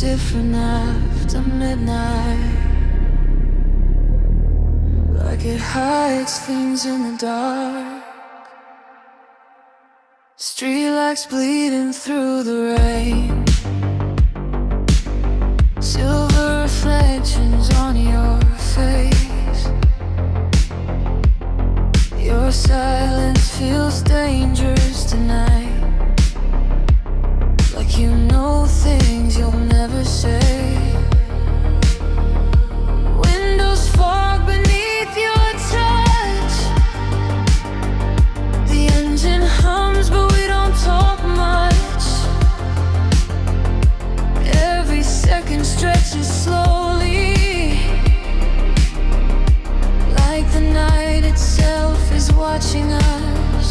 different after midnight. Like it hides things in the dark. Streetlights bleeding through the rain. Silver reflections on your face. Your silence feels dangerous tonight. Like you know things you'll never say. Windows fog beneath your touch. The engine hums but we don't talk much. Every second stretches slowly. Like the night itself is watching us.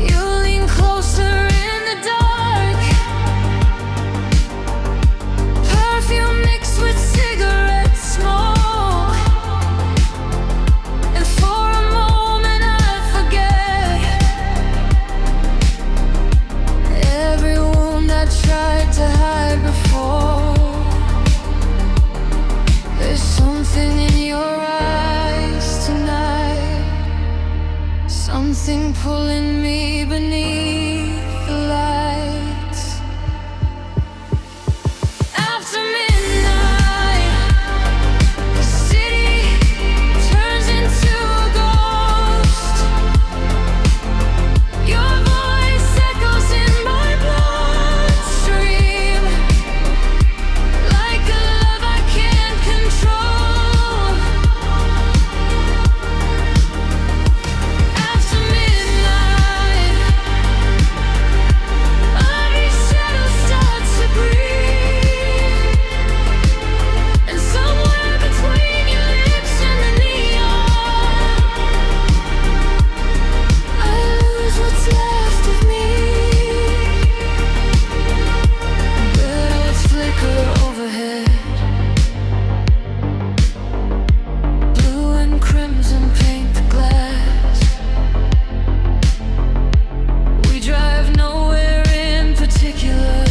You lean closer in the dark. Perfume mixed with cigarette smoke. And for a moment I forget every wound I tried to hide before. There's something in your eyes tonight. Something pulling me beneath the lights. After midnight, the city turns into a ghost. Your voice echoes in my bloodstream. Like a love I can't control. After midnight, every shadow starts to breathe. And somewhere between your lips and the neon, I lose what's left of me. Red lights flicker overhead. Blue and crimson paint the glass. We drive nowhere in particular,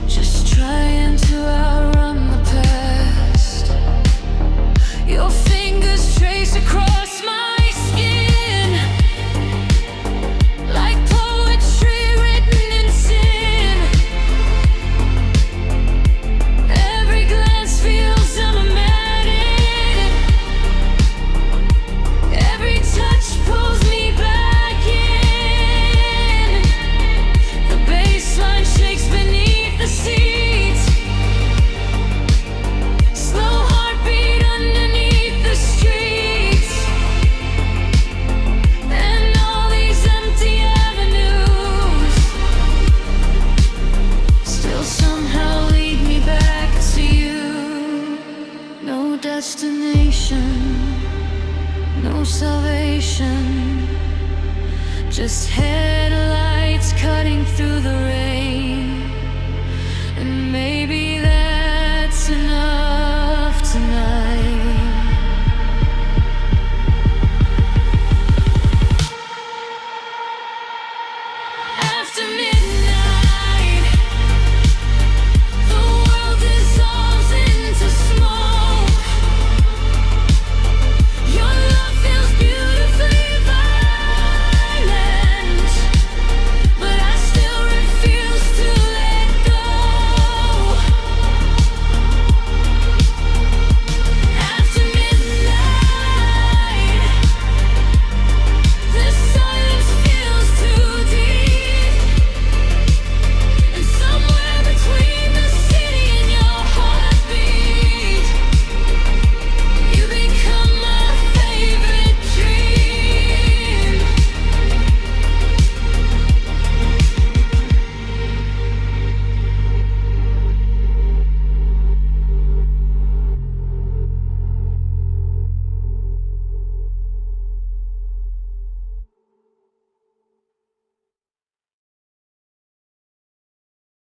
just trying to outrun the past. Your fingers trace across my skin. Like poetry written in sin. Every glance feels cinematic. Every touch pulls me back in. The bassline shakes beneath the seats. Slow heartbeat underneath the streets. And all these empty avenues still somehow lead me back to you. No destination, no salvation. Just headlights cutting through the rain. And maybe